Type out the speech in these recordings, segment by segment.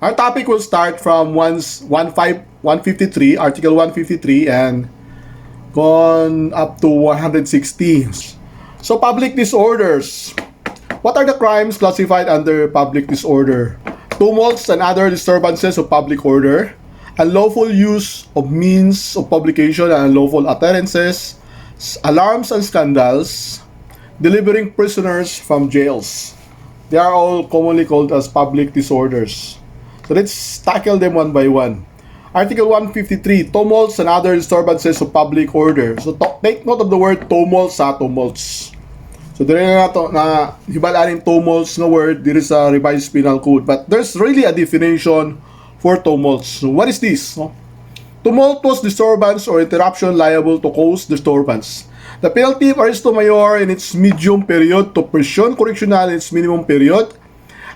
Our topic will start from 153, Article 153, and gone up to 160. So, public disorders. What are the crimes classified under public disorder? Tumults and other disturbances of public order, unlawful use of means of publication and unlawful utterances, alarms and scandals, delivering prisoners from jails. They are all commonly called as public disorders. So let's tackle them one by one. Article 153, tumults and other disturbances of public order. So take note of the word tumults sa tumults. So dire na to na hibalaan yung tumults na word dito sa revised penal code. But there's really a definition for tumults. So what is this? No? Tumultuous disturbance or interruption liable to cause disturbance. The penalty of arresto mayor in its medium period to prison correctional in its minimum period,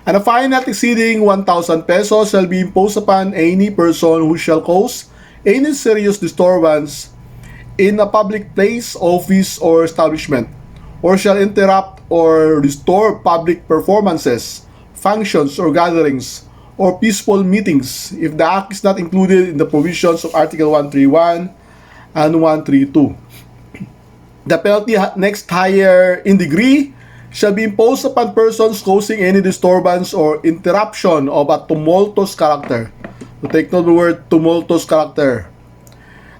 and a fine not exceeding 1,000 pesos shall be imposed upon any person who shall cause any serious disturbance in a public place, office, or establishment, or shall interrupt or disturb public performances, functions, or gatherings, or peaceful meetings, if the act is not included in the provisions of Article 131 and 132. The penalty next higher in degree shall be imposed upon persons causing any disturbance or interruption of a tumultuous character. So take note of the word tumultuous character.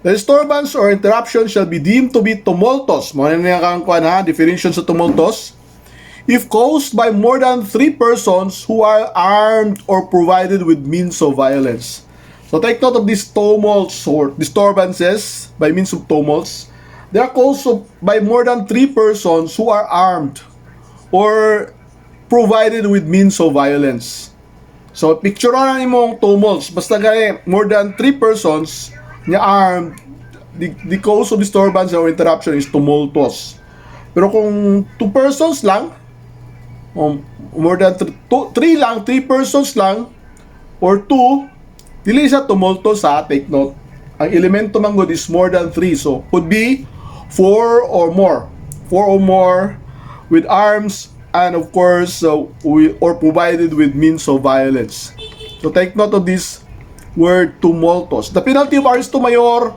The disturbance or interruption shall be deemed to be tumultuous. Mga nangyayakan definition sa tumultuous. If caused by more than 3 persons who are armed or provided with means of violence. So take note of these tumults or disturbances by means of tumults. They are caused by more than 3 persons who are armed or provided with means of violence. So picture na imong tumults. Basta gaya more than 3 persons na armed, the cause of disturbance or interruption is tumultuous. Pero kung 2 persons lang, more than 3 lang, 3 persons lang, or 2, dili siya tumultuous ha, take note. Ang elemento manggod is more than 3, so could be 4 or more. 4 or more with arms and of course or provided with means of violence. So take note of this word tumultuous. The penalty of arresto mayor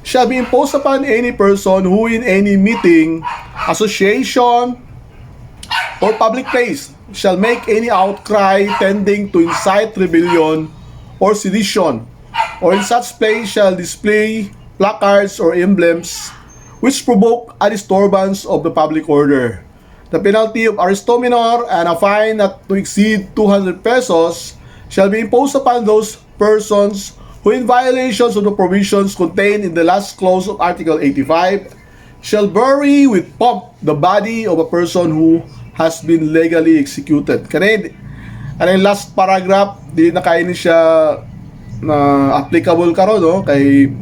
shall be imposed upon any person who in any meeting, association, or public place shall make any outcry tending to incite rebellion or sedition, or in such place shall display placards or emblems which provoke a disturbance of the public order. The penalty of arresto minor and a fine not to exceed 200 pesos shall be imposed upon those persons who in violations of the provisions contained in the last clause of Article 85 shall bury with pomp the body of a person who has been legally executed. Kanina, yung last paragraph, di na kainin siya na applicable karon, no? Kay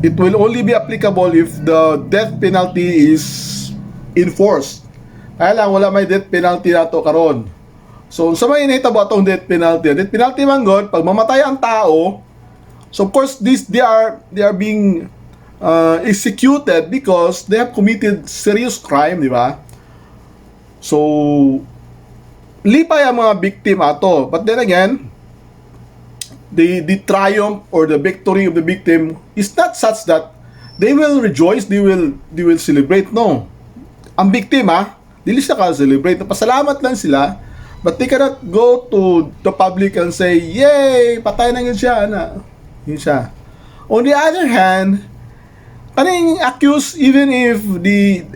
it will only be applicable if the death penalty is enforced. Kaya lang, wala may death penalty na to karon. So, sa mga inahita ba itong death penalty? Death penalty man God, pag mamatay ang tao, so of course, they are being executed because they have committed serious crime, di ba? So, lipay ang mga victim ato. But then again, the triumph or the victory of the victim is not such that they will rejoice, they will celebrate. No. Ang biktima, dili siya ka-celebrate. Pasalamat lang sila, but they cannot go to the public and say, yay, patay na yun siya. Yun siya. On the other hand, kaning accused, even if they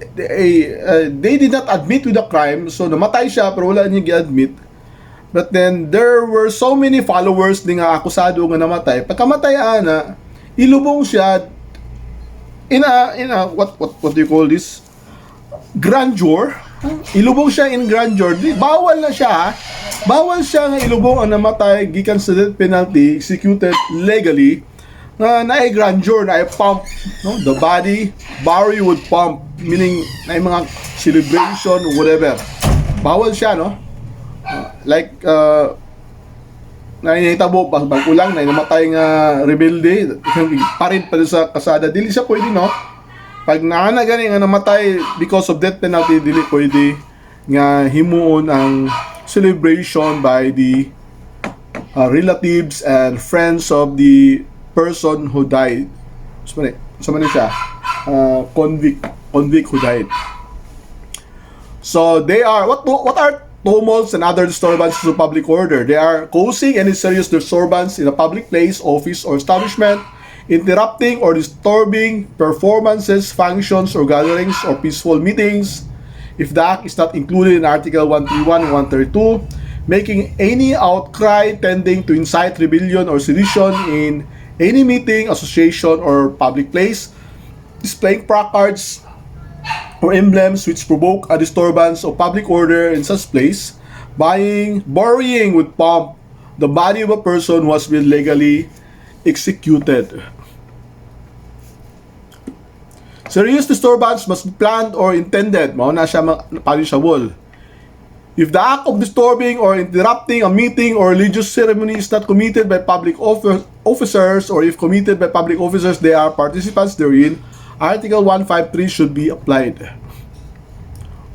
did not admit with the crime, so namatay siya pero wala niya gi-admit. But then there were so many followers ni nga akusado nga namatay. Pagkamatay ana, ilubong siya in a what do you call this? Grandeur. Ilubong siya in grandeur. Bawal na siya. Bawal siya nga ilubong ang namatay gikan sa death penalty executed legally. Na grandeur, na pump, no? The body bury with pump, meaning na mga celebration or whatever. Bawal siya, no? Nainitabo pag ulang na namatay nga rebelde parin pa sa kasada, dili siya pwede, no? Pag gani nga namatay because of death penalty, dili pwede nga himuon ang celebration by the relatives and friends of the person who died. So mali siya? Convict who died. So they are, what are tumults and other disturbances of public order? They are causing any serious disturbance in a public place, office, or establishment, interrupting or disturbing performances, functions, or gatherings, or peaceful meetings, if the act is not included in Article 131 and 132, making any outcry tending to incite rebellion or sedition in any meeting, association, or public place, displaying placards or emblems which provoke a disturbance of public order in such place, burying with pomp the body of a person who has been legally executed. Serious disturbance must be planned or intended. Mao na siya punishable. If the act of disturbing or interrupting a meeting or religious ceremony is not committed by public officers, or if committed by public officers, they are participants therein, Article 153 should be applied.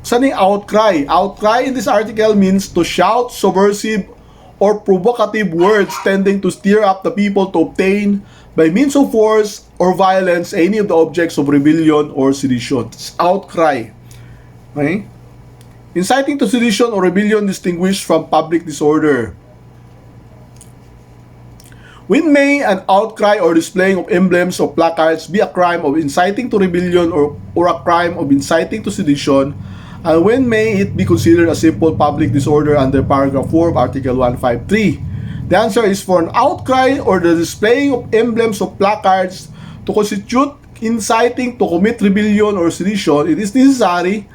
Saan yung outcry? Outcry in this article means to shout subversive or provocative words tending to stir up the people to obtain by means of force or violence any of the objects of rebellion or sedition. It's outcry. Okay? Inciting to sedition or rebellion distinguished from public disorder. When may an outcry or displaying of emblems or placards be a crime of inciting to rebellion or a crime of inciting to sedition, and when may it be considered a simple public disorder under paragraph 4 of Article 153? The answer is for an outcry or the displaying of emblems or placards to constitute inciting to commit rebellion or sedition, it is necessary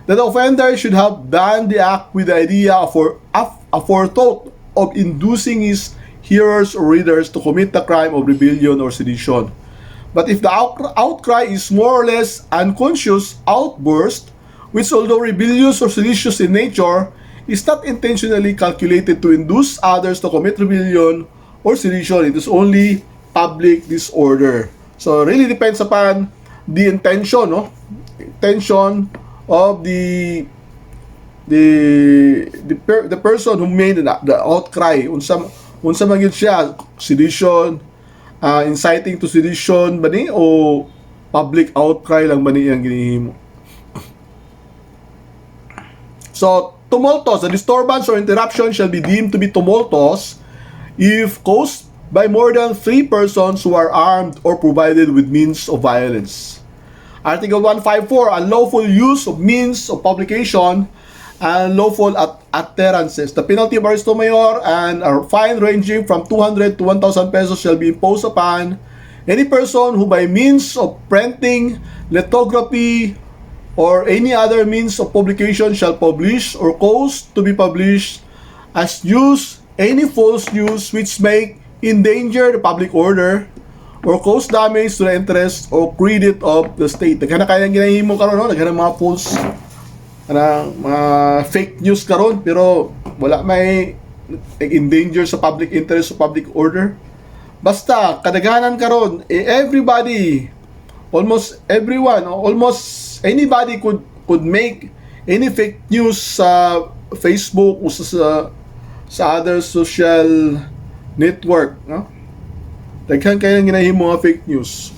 that the offender should have done the act with the idea of aforethought of inducing his hearers or readers to commit the crime of rebellion or sedition. But if the outcry is more or less unconscious outburst, which although rebellious or seditious in nature, is not intentionally calculated to induce others to commit rebellion or sedition, it is only public disorder. So it really depends upon the intention, no? Intention of the person who made the outcry. Unsa man gyud siya, sedition, inciting to sedition ba ni, o public outcry lang ba ni ang ginihimo? So tumultuous, the disturbance or interruption shall be deemed to be tumultuous if caused by more than 3 persons who are armed or provided with means of violence. Article 154, unlawful use of means of publication and lawful utterances. The penalty of arresto mayor and a fine ranging from 200 to 1,000 pesos shall be imposed upon any person who by means of printing, lithography, or any other means of publication shall publish or cause to be published as news any false news which may endanger the public order or cause damage to the interest or credit of the state. Naghanap kaya ginahimo karon, no? Naghanap mga false, mga fake news karon, pero wala may endanger sa public interest o public order. Basta kadaghanan karon, everybody, almost everyone, almost anybody could make any fake news sa Facebook o sa other social network, no? Daghan kaya ginahimo mga fake news.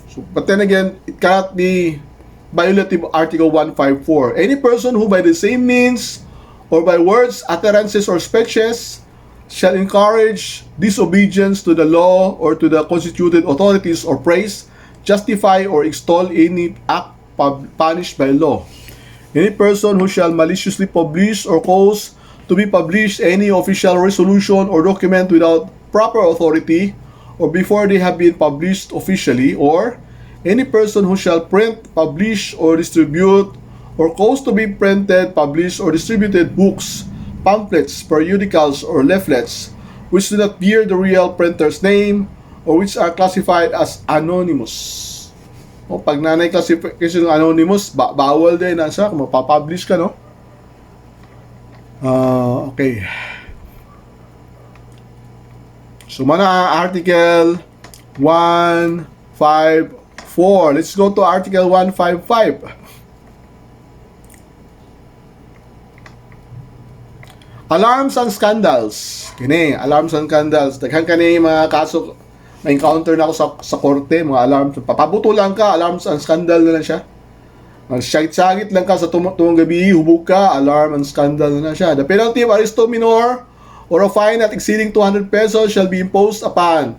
So, but then again, it cannot be violative of Article 154. Any person who by the same means or by words, utterances, or speeches shall encourage disobedience to the law or to the constituted authorities or praise, justify, or extol any act punished by law. Any person who shall maliciously publish or cause to be published any official resolution or document without proper authority or before they have been published officially, or any person who shall print, publish, or distribute or cause to be printed, published, or distributed books, pamphlets, periodicals, or leaflets which do not bear the real printer's name or which are classified as anonymous. O, pag nanay classification ng anonymous, bawal din na siya kung mapapublish ka, no? Okay. So, mana Article 154. Let's go to Article 155. Alarms and scandals. Kini, alarms and scandals. Daghan kani mga kaso na encounter na ako sa korte, mga alarms. Papabutulan ka, alarms and scandal na lang siya. Magsagit-sagit lang ka sa tumong gabi, hubog ka, alarm and scandal na siya. The penalty of aristo minor or a fine not exceeding 200 pesos shall be imposed upon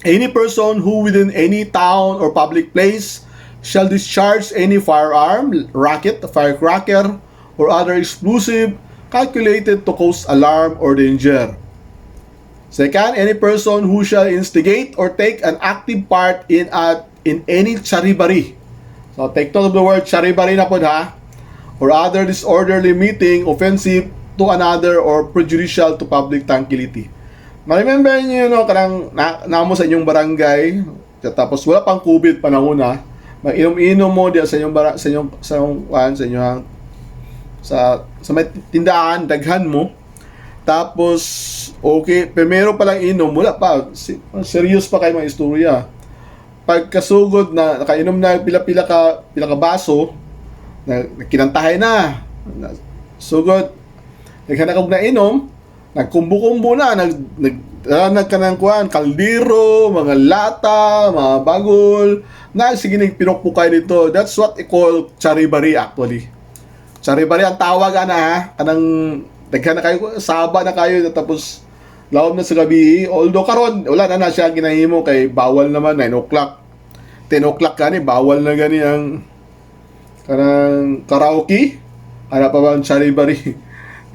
any person who within any town or public place shall discharge any firearm, racket, firecracker, or other explosive calculated to cause alarm or danger. Second, any person who shall instigate or take an active part in any charibari. So take note of the word charibari na po ha. Or other disorderly meeting offensive to another or prejudicial to public tranquility. Ma-remember niyo kanang namo sa inyong barangay, tapos wala pang COVID panahon na, mag-inom-inom mo diya sa inyong sa may tindahan, daghan mo. Tapos okay, primero pa lang inom, wala pa serious pa kay mga istorya. Pagkasugod na nakainom na pila ka baso, na kinantahay na. Sugod naghanap kog na inom, nagkumbo-kumbo na, nagkanang kuan, kaldero, mga lata, mga bagol, sige pinukpukay dito. That's what I call charibari actually. Charibari ang tawag ha. Kanang daghan na kayo, saba na kayo, tapos lawom na sa gabi. Although karon wala na siya ginahimo kay bawal naman 9 o'clock. 10 o'clock gani, bawal na gani ang kanang karaoke. Ano pa ba ang charibari?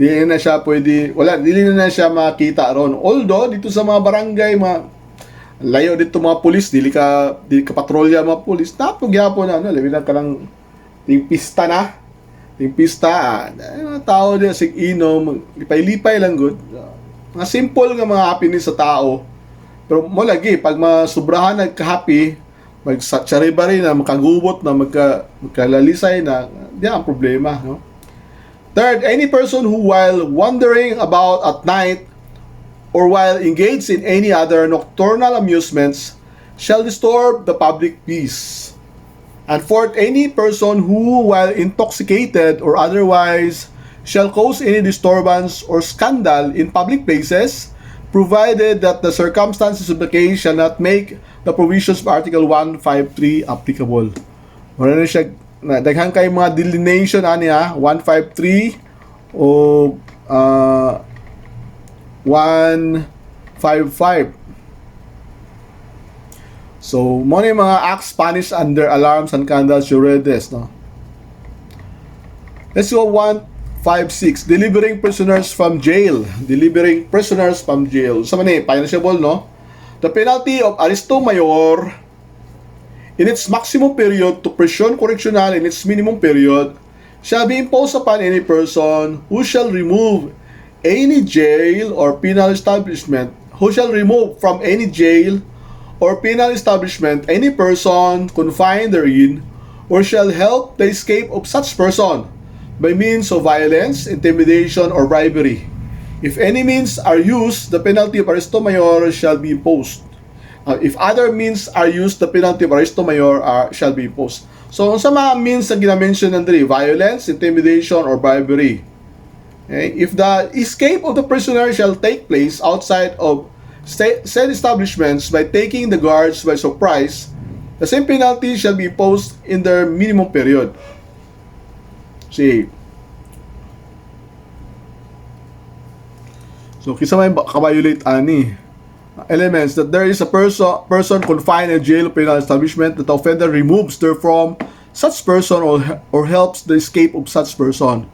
Dili na siya pwede, dili na siya makita ron. Although dito sa mga barangay, layo dito mga pulis, dili ka patrolya mga pulis. Tapos gyapon na labi na kanang ting pista na. Ting pista, tao diya sig inom, lipay-lipay lang good. Mga simple nga mga happiness sa tao. Pero mo lagi pag masubrahan nagka-happy, mag-charibari na makagubot na magkalalisay na, diyan ang problema, no? Third, any person who while wandering about at night or while engaged in any other nocturnal amusements shall disturb the public peace. And fourth, any person who while intoxicated or otherwise shall cause any disturbance or scandal in public places, provided that the circumstances of the case shall not make the provisions of Article 153 applicable. Wala na siya, daghan kay mga delineation niya, 153 o 155. So, mo yung mga acts punished under alarms and scandals, you read this, no? Let's go 156. Delivering prisoners from jail. Delivering prisoners from jail. So, punishable, no? The penalty of aristo mayor in its maximum period to prison correctional in its minimum period shall be imposed upon any person who shall remove any jail or penal establishment, who shall remove from any jail or penal establishment any person confined therein, or shall help the escape of such person by means of violence, intimidation, or bribery. If any means are used, the penalty of aristo mayor shall be imposed. If other means are used, the penalty of aristo mayor shall be imposed. So, sa mga means na ginamention nandri, violence, intimidation, or bribery. Okay? If the escape of the prisoner shall take place outside of said establishments by taking the guards by surprise, the same penalty shall be imposed in their minimum period. See. So, kisa may ka-violate ani elements that there is a person confined in a jail or penal establishment, that the offender removes therefrom such person or helps the escape of such person.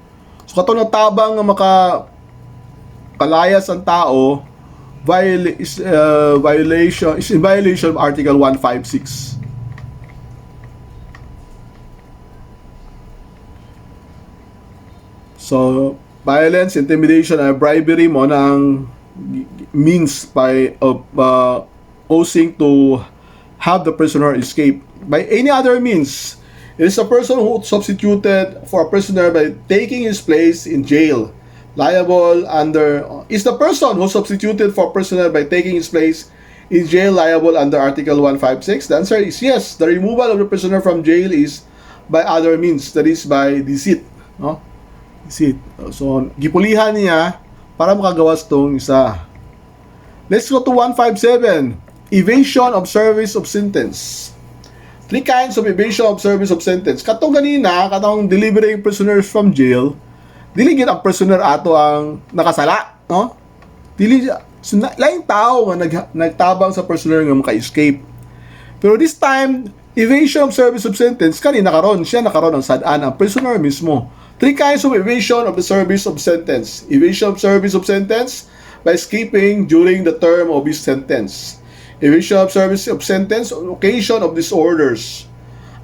So, kato na tabang nga kalayas ang tao, is in violation of Article 156. So, violence, intimidation, and bribery mo na ang means of causing to have the prisoner escape. By any other means, it is a person who substituted for a prisoner by taking his place in jail, liable under, is the person who substituted for a prisoner by taking his place in jail liable under Article 156? The answer is yes. The removal of the prisoner from jail is by other means, that is by deceit, no? Visit. So, gipulihan niya para makagawas tong isa. Let's go to 157. Evasion of service of sentence. 3 kinds of evasion of service of sentence. Katong ganina, katong delivering prisoners from jail, dili gyud ang prisoner ato ang nakasala, no? Dili so, laing tao nga nagtabang sa prisoner nga maka-escape. Pero this time, evasion of service of sentence, kanina karon siya nakaron ang sad-an ang prisoner mismo. 3 kinds of evasion of the service of sentence. Evasion of service of sentence by escaping during the term of his sentence. Evasion of service of sentence on occasion of disorders.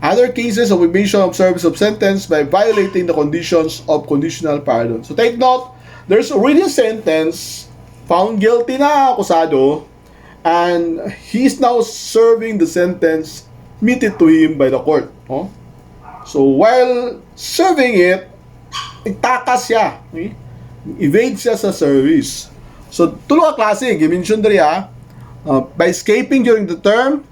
Other cases of evasion of service of sentence by violating the conditions of conditional pardon. So take note, there's already a sentence, found guilty na akusado, and he is now serving the sentence meted to him by the court. Oh? So while serving it, itakas siya. Okay? Evade siya sa service. So tulo ka klase, gimension diri by escaping during the term,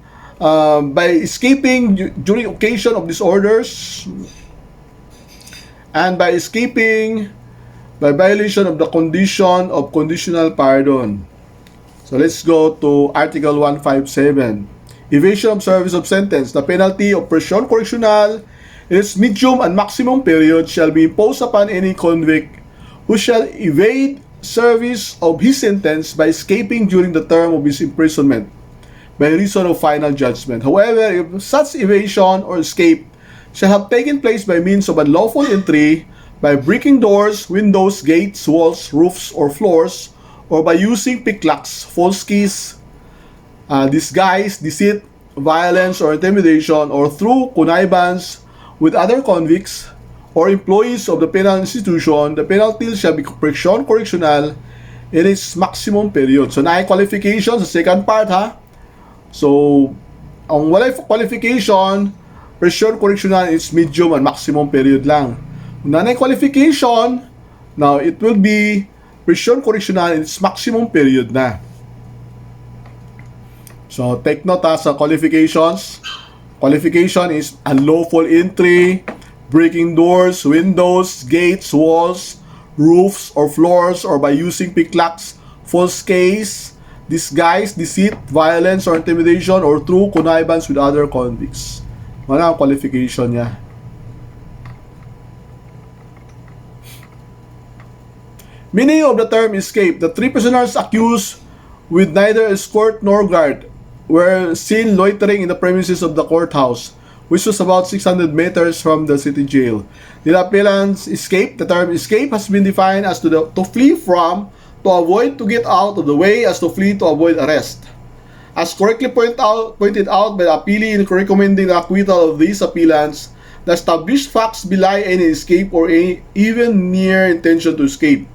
by escaping during occasion of disorders, and by escaping by violation of the condition of conditional pardon. So let's go to Article 157. Evasion of service of sentence. The penalty of prison correctional in its medium and maximum period shall be imposed upon any convict who shall evade service of his sentence by escaping during the term of his imprisonment by reason of final judgment. However, if such evasion or escape shall have taken place by means of unlawful entry, by breaking doors, windows, gates, walls, roofs, or floors, or by using picklocks, false keys, disguise, deceit, violence, or intimidation, or through connivance with other convicts or employees of the penal institution, the penalty shall be prison correctional in its maximum period. So, na qualification sa second part, ha? So, ang walay qualification, prison correctional in its medium and maximum period lang. Kung na qualification, now it will be prison correctional in its maximum period na. So, take note sa qualifications. Qualification is unlawful entry, breaking doors, windows, gates, walls, roofs, or floors, or by using picklocks, false case, disguise, deceit, violence, or intimidation, or through connivance with other convicts. Ano ang qualification niya? Meaning of the term escape. The 3 prisoners accused with neither escort nor guard were seen loitering in the premises of the courthouse, which was about 600 meters from the city jail. The appellants escape. The term escape has been defined as to flee from, to avoid, to get out of the way, as to flee to avoid arrest. As correctly pointed out by the appellee in recommending the acquittal of these appellants, the established facts belie any escape or any even near intention to escape.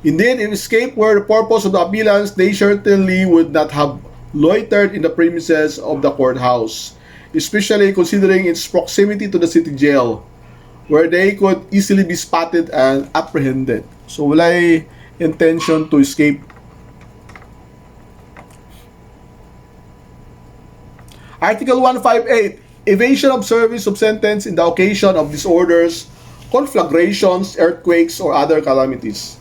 Indeed, if escape were the purpose of the appellants, they certainly would not have loitered in the premises of the courthouse, especially considering its proximity to the city jail, where they could easily be spotted and apprehended. So, walay intention to escape. Article 158. Evasion of service of sentence in the occasion of disorders, conflagrations, earthquakes, or other calamities.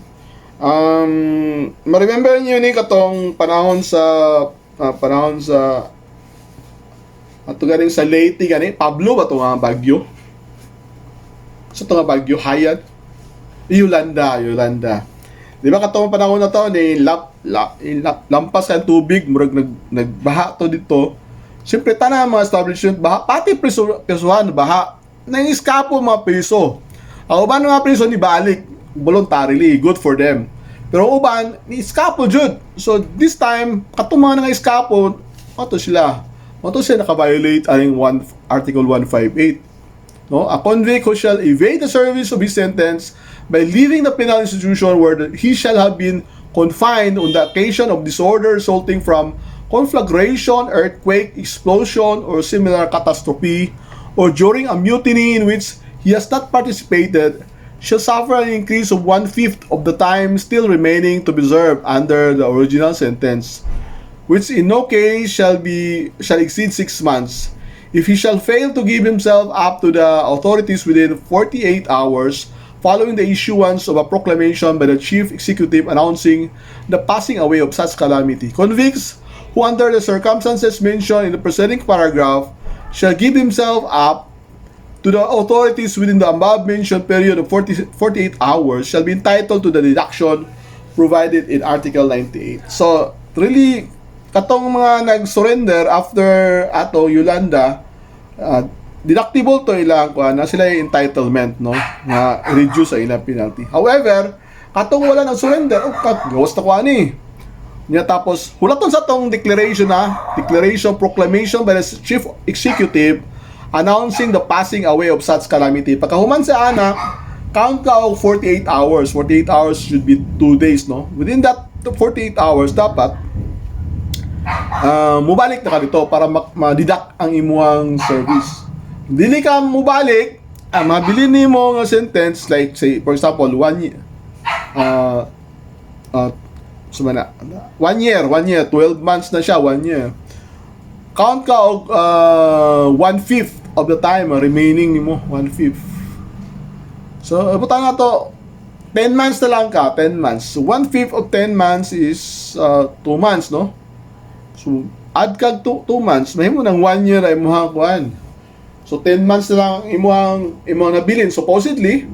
Ma-remember niyo ni katong panahon sa ato galing sa Leyte gani Pablo ba to nga bagyo sa to nga bagyo Hayat Yolanda di ba katong panahon na to ni lampas ang tubig murag nagbaha to dito. Siyempre tanan mga establishment baha, pati presuhan baha, nang iskapo mga preso. Ang uban mga preso ni balik voluntarily, good for them. Pero uban ni iskapo jud. So this time katong mga nga iskapo ato sila naka-violate ang Article 158. No? A convict who shall evade the service of his sentence by leaving the penal institution where he shall have been confined on the occasion of disorder resulting from conflagration, earthquake, explosion, or similar catastrophe, or during a mutiny in which he has not participated, shall suffer an increase of 1/5 of the time still remaining to be served under the original sentence, which in no case shall exceed 6 months. If he shall fail to give himself up to the authorities within 48 hours following the issuance of a proclamation by the Chief Executive announcing the passing away of such calamity. Convicts who under the circumstances mentioned in the preceding paragraph shall give themselves up to the authorities within the above-mentioned period of 48 hours shall be entitled to the deduction provided in Article 98. So, really, katong mga nag-surrender after ato Yolanda, deductible to ilang na sila yung entitlement, no? Na reduce sa ilang penalty. However, katong wala nag-surrender, gawas na ni. Nya tapos, hulaton sa tong declaration proclamation by the Chief Executive announcing the passing away of such calamity. Pagkahuman sa anak, count ka og 48 hours. 48 hours should be 2 days, no? Within that 48 hours, dapat mubalik na ka dito para ma-deduct ang imuang service. Dili ka mubalik, mabili ni mo nga sentence, like say, for example, 1 year. 1 year, 12 months na siya, 1 year. Count ka og 1/5 of the time remaining nimo, 1/5. So, abutan na to 10 months na lang ka, 10 months. So, 1/5 of 10 months is 2 months, no? So, add kag 2 months, mahimo nang 1 year ay imuhang kuan. So, 10 months na lang imuhang nabilin. Supposedly,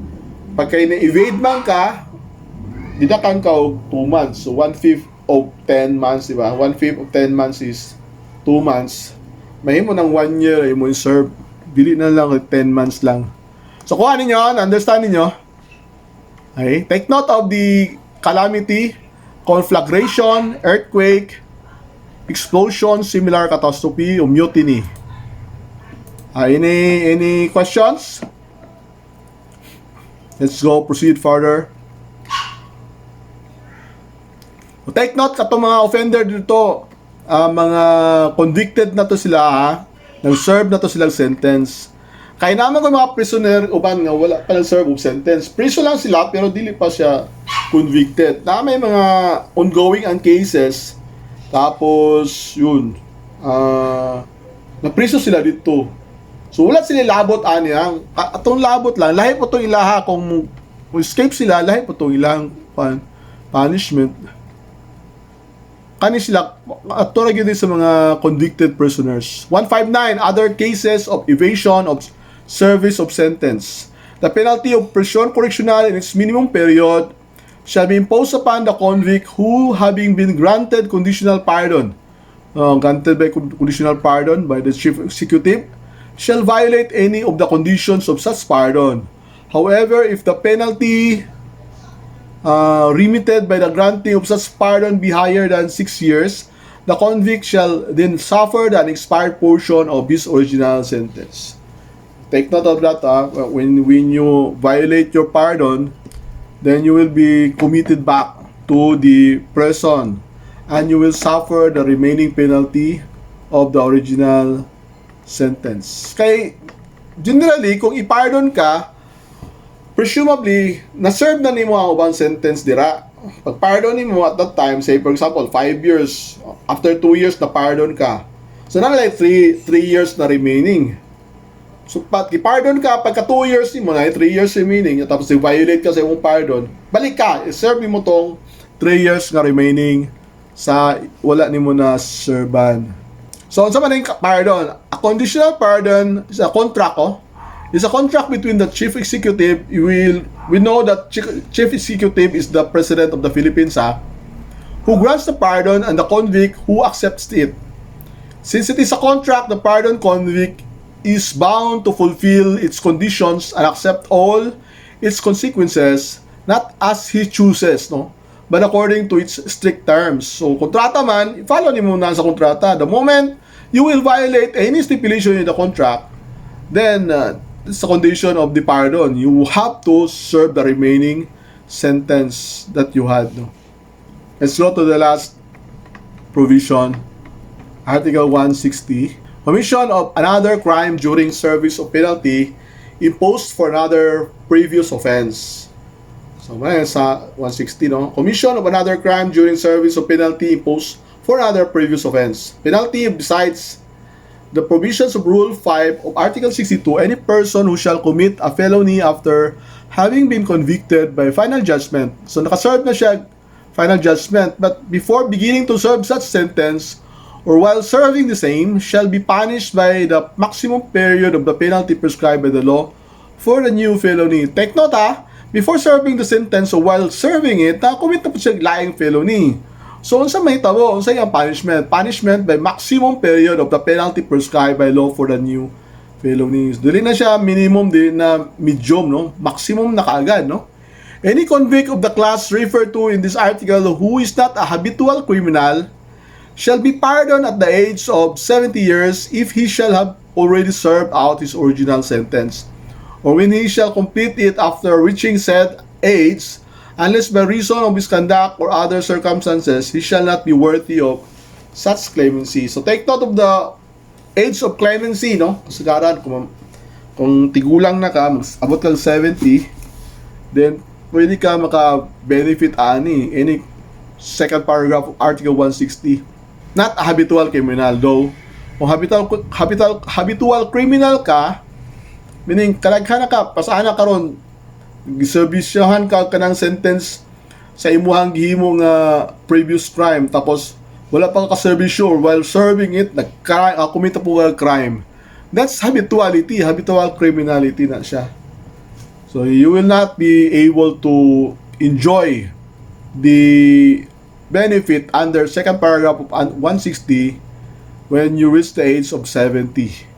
pagka na-evade man ka, didakan ka og 2 months. So, 1/5 of 10 months, di ba? 1/5 of 10 months is 2 months. Mahimo nang 1 year ay mo serve. Dili na lang 10 months lang. So, kuha ninyo, understand ninyo. Okay? Take note of the calamity, conflagration, earthquake, explosion, similar catastrophe, o mutiny. Any questions? Let's go proceed further. Take note katong mga offender dito, mga convicted na to sila, nag-serve na to silang sentence. Kaya naman ko mga prisoner uban nga wala pa nag-serve of sentence. Priso lang sila pero dili pa siya convicted. Na may mga ongoing ang cases. Tapos yun, napriso sila dito. So wala sila labot ani ang atong labot lang lahi po tong ilaha kung escape sila, lahi po tong ilang punishment. Kani sila ato ra gyud sa mga convicted prisoners. 159 other cases of evasion of service of sentence. The penalty of prison correctional in its minimum period shall be imposed upon the convict who, having been granted conditional pardon by the Chief Executive, shall violate any of the conditions of such pardon. However, if the penalty remitted by the granting of such pardon be higher than 6 years, the convict shall then suffer the unexpired portion of his original sentence. Take note of that. When you violate your pardon, then you will be committed back to the prison and you will suffer the remaining penalty of the original sentence. Kay generally, kung i-pardon ka, presumably, na-serve na nimo ang ubang sentence dira. Pag pardon nimo at that time, say for example, 5 years, after 2 years na pardon ka. So, na like 3 years na remaining. So, pag i-pardon ka, pagka 2 years nimo na, 3 years remaining, tapos i-violate ka sa imong pardon, balik ka, i-serve mo tong 3 years na remaining sa wala nimo na serban. So, sa man yung pardon? A conditional pardon is a contract, It's a contract between the Chief Executive. We know that Chief Executive is the President of the Philippines, who grants the pardon and the convict who accepts it. Since it is a contract, the pardon convict is bound to fulfill its conditions and accept all its consequences, not as he chooses, but according to its strict terms. So, kontrata man, follow niyo muna sa kontrata. The moment you will violate any stipulation in the contract, then it's a condition of the pardon. You have to serve the remaining sentence that you had. Let's go to the last provision, Article 160. Commission of another crime during service of penalty imposed for another previous offense. So, sa 160, Commission of another crime during service of penalty imposed for another previous offense. Penalty besides the provisions of Rule 5 of Article 62, any person who shall commit a felony after having been convicted by final judgment. So nakaserve na siya final judgment, but before beginning to serve such sentence or while serving the same shall be punished by the maximum period of the penalty prescribed by the law for the new felony. Take note ha, before serving the sentence or while serving it, na-commit na po siya lying felony. So unsa may tabo, unsa yung punishment? Punishment by maximum period of the penalty prescribed by law for the new felonies. Dili na siya minimum din na medium, no? Maximum na kaagad, no? Any convict of the class referred to in this article who is not a habitual criminal shall be pardoned at the age of 70 years if he shall have already served out his original sentence, or when he shall complete it after reaching said age, unless by reason of his conduct or other circumstances he shall not be worthy of such clemency. So take note of the age of clemency, no? Kasagaran, kung tigulang na ka, abot kang 70, then pwede ka maka-benefit any second paragraph of Article 160. Not a habitual criminal, though. Kung habitual criminal ka, meaning kalaghan na ka, pasana ka ron, giservisyohan ka ng sentence sa imuhang gihimo nga previous crime, tapos wala pang ka-servisyo or while serving it, kumita po ka crime. That's habituality, habitual criminality na siya. So you will not be able to enjoy the benefit under second paragraph of 160 when you reach the age of 70.